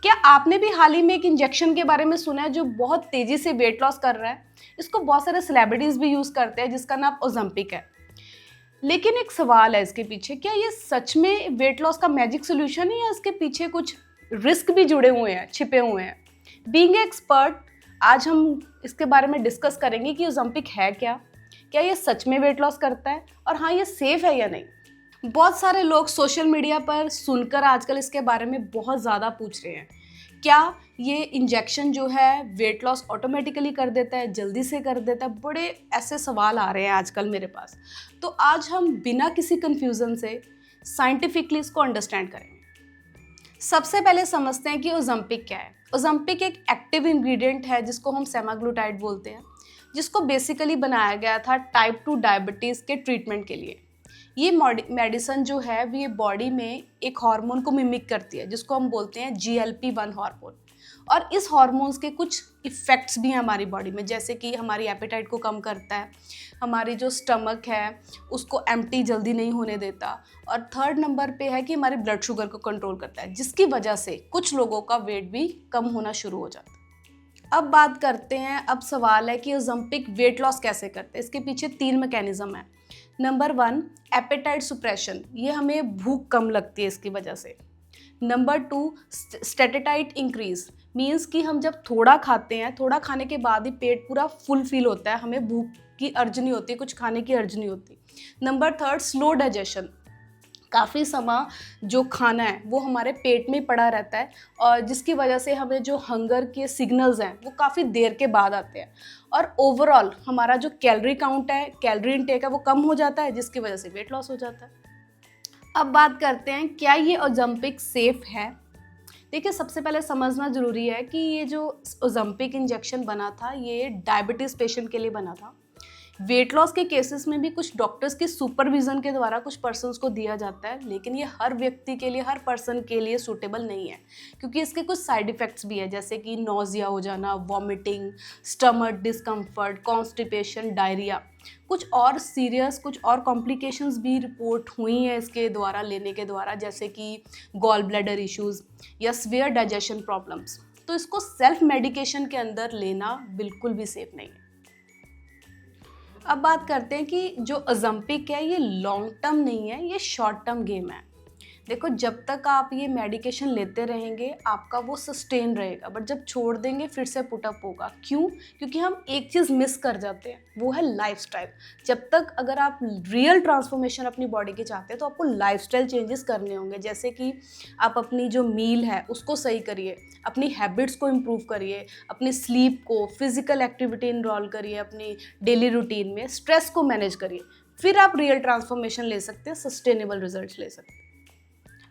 क्या आपने भी हाल ही में एक इंजेक्शन के बारे में सुना है जो बहुत तेजी से वेट लॉस कर रहा है? इसको बहुत सारे सेलिब्रिटीज भी यूज करते हैं, जिसका नाम ओज़ेम्पिक है। लेकिन एक सवाल है इसके पीछे, क्या ये सच में वेट लॉस का मैजिक सोल्यूशन है या इसके पीछे कुछ रिस्क भी जुड़े हुए हैं, छिपे हुए हैं? बीइंग एक्सपर्ट, आज हम इसके बारे में डिस्कस करेंगे कि ओज़ेम्पिक है क्या ये सच में वेट लॉस करता है, और हाँ, ये सेफ है या नहीं। बहुत सारे लोग सोशल मीडिया पर सुनकर आजकल इसके बारे में बहुत ज़्यादा पूछ रहे हैं, क्या ये इंजेक्शन जो है वेट लॉस ऑटोमेटिकली कर देता है, जल्दी से कर देता है? बड़े ऐसे सवाल आ रहे हैं आजकल मेरे पास। तो आज हम बिना किसी कंफ्यूजन से साइंटिफिकली इसको अंडरस्टैंड करेंगे। सबसे पहले समझते हैं कि ओज़ेम्पिक क्या है। ओज़ेम्पिक एक एक्टिव इंग्रेडिएंट है जिसको हम सेमाग्लूटाइड बोलते हैं, जिसको बेसिकली बनाया गया था टाइप 2 डायबिटीज़ के ट्रीटमेंट के लिए। ये मेडिसिन जो है वो ये बॉडी में एक हार्मोन को मिमिक करती है, जिसको हम बोलते हैं GLP-1 हार्मोन। और इस हार्मोन्स के कुछ इफ़ेक्ट्स भी हैं हमारी बॉडी में, जैसे कि हमारी एपेटाइट को कम करता है, हमारी जो स्टमक है उसको एम्प्टी जल्दी नहीं होने देता, और थर्ड नंबर पे है कि हमारे ब्लड शुगर को कंट्रोल करता है, जिसकी वजह से कुछ लोगों का वेट भी कम होना शुरू हो जाता है। अब बात करते हैं, अब सवाल है कि ओज़ेम्पिक वेट लॉस कैसे करते हैं। इसके पीछे 3 मैकेनिज्म है। नंबर 1, एपेटाइट सुप्रेशन, ये हमें भूख कम लगती है इसकी वजह से। नंबर 2, स्टेटेटाइट इंक्रीज, मीन्स कि हम जब थोड़ा खाते हैं, थोड़ा खाने के बाद ही पेट पूरा फुल फील होता है, हमें भूख की अर्ज नहीं होती, कुछ खाने की अर्ज नहीं होती। नंबर 3, स्लो डाइजेशन, काफ़ी समय जो खाना है वो हमारे पेट में पड़ा रहता है, और जिसकी वजह से हमें जो हंगर के सिग्नल्स हैं वो काफ़ी देर के बाद आते हैं, और ओवरऑल हमारा जो कैलोरी काउंट है, कैलोरी इनटेक है, वो कम हो जाता है, जिसकी वजह से वेट लॉस हो जाता है। अब बात करते हैं, क्या ये ओज़ेम्पिक सेफ है? देखिए, सबसे पहले समझना ज़रूरी है कि ये जो ओज़ेम्पिक इंजेक्शन बना था ये डायबिटीज़ पेशेंट के लिए बना था। वेट लॉस के केसेस में भी कुछ डॉक्टर्स के सुपरविज़न के द्वारा कुछ पर्सन्स को दिया जाता है, लेकिन ये हर व्यक्ति के लिए, हर पर्सन के लिए सूटेबल नहीं है, क्योंकि इसके कुछ साइड इफ़ेक्ट्स भी है, जैसे कि नोज़िया हो जाना, vomiting, stomach discomfort, constipation, diarrhoea. कुछ और सीरियस, कुछ और कॉम्प्लिकेशंस भी रिपोर्ट हुई हैं इसके द्वारा लेने के द्वारा, जैसे कि गॉल ब्लैडर इश्यूज़ या सीवियर डाइजेशन प्रॉब्लम्स। तो इसको सेल्फ मेडिकेशन के अंदर लेना बिल्कुल भी सेफ नहीं है। अब बात करते हैं कि जो ओज़ेम्पिक है ये लॉन्ग टर्म नहीं है, ये शॉर्ट टर्म गेम है। देखो, जब तक आप ये मेडिकेशन लेते रहेंगे आपका वो सस्टेन रहेगा, बट जब छोड़ देंगे फिर से पुटअप होगा। क्यों? क्योंकि हम एक चीज़ मिस कर जाते हैं, वो है लाइफस्टाइल। जब तक अगर आप रियल ट्रांसफॉर्मेशन अपनी बॉडी की चाहते हैं तो आपको लाइफस्टाइल चेंजेस करने होंगे, जैसे कि आप अपनी जो मील है उसको सही करिए, अपनी हैबिट्स को इम्प्रूव करिए, अपनी स्लीप को, फिजिकल एक्टिविटी इनरोल करिए अपनी डेली रूटीन में, स्ट्रेस को मैनेज करिए, फिर आप रियल ट्रांसफॉर्मेशन ले सकते हैं, सस्टेनेबल रिजल्ट्स ले सकते हैं।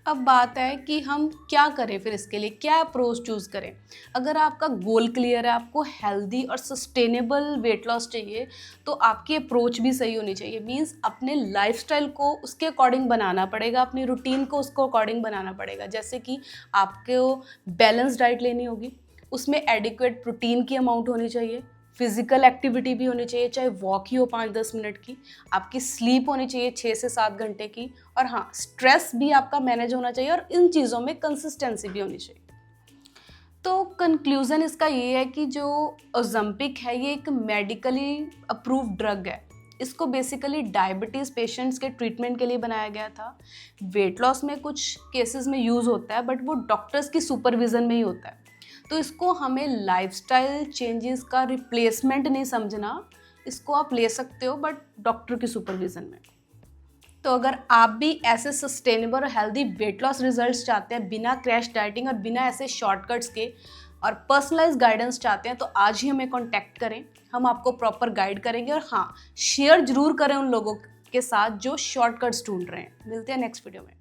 अब बात है कि हम क्या करें, फिर इसके लिए क्या अप्रोच चूज़ करें। अगर आपका गोल क्लियर है, आपको हेल्दी और सस्टेनेबल वेट लॉस चाहिए, तो आपकी अप्रोच भी सही होनी चाहिए। मींस अपने लाइफस्टाइल को उसके अकॉर्डिंग बनाना पड़ेगा, अपनी रूटीन को उसको अकॉर्डिंग बनाना पड़ेगा। जैसे कि आपको बैलेंस डाइट लेनी होगी, उसमें एडिक्वेट प्रोटीन की अमाउंट होनी चाहिए, फिजिकल एक्टिविटी भी होनी चाहिए, चाहे वॉक ही हो 5-10 मिनट की, आपकी स्लीप होनी चाहिए 6 से 7 घंटे की, और हाँ, स्ट्रेस भी आपका मैनेज होना चाहिए, और इन चीज़ों में कंसिस्टेंसी भी होनी चाहिए। तो कंक्लूज़न इसका ये है कि जो ओज़ेम्पिक है ये एक मेडिकली अप्रूव्ड ड्रग है। इसको बेसिकली डायबिटीज़ पेशेंट्स के ट्रीटमेंट के लिए बनाया गया था। वेट लॉस में कुछ केसेस में यूज़ होता है, बट वो डॉक्टर्स की सुपरविज़न में ही होता है। तो इसको हमें लाइफस्टाइल चेंजेस का रिप्लेसमेंट नहीं समझना, इसको आप ले सकते हो बट डॉक्टर की सुपरविज़न में। तो अगर आप भी ऐसे सस्टेनेबल और हेल्दी वेट लॉस रिजल्ट्स चाहते हैं, बिना क्रैश डाइटिंग और बिना ऐसे शॉर्टकट्स के, और पर्सनलाइज गाइडेंस चाहते हैं, तो आज ही हमें कांटेक्ट करें, हम आपको प्रॉपर गाइड करेंगे। और हाँ, शेयर जरूर करें उन लोगों के साथ जो शॉर्टकट्स ढूंढ रहे हैं। मिलते हैं नेक्स्ट वीडियो में।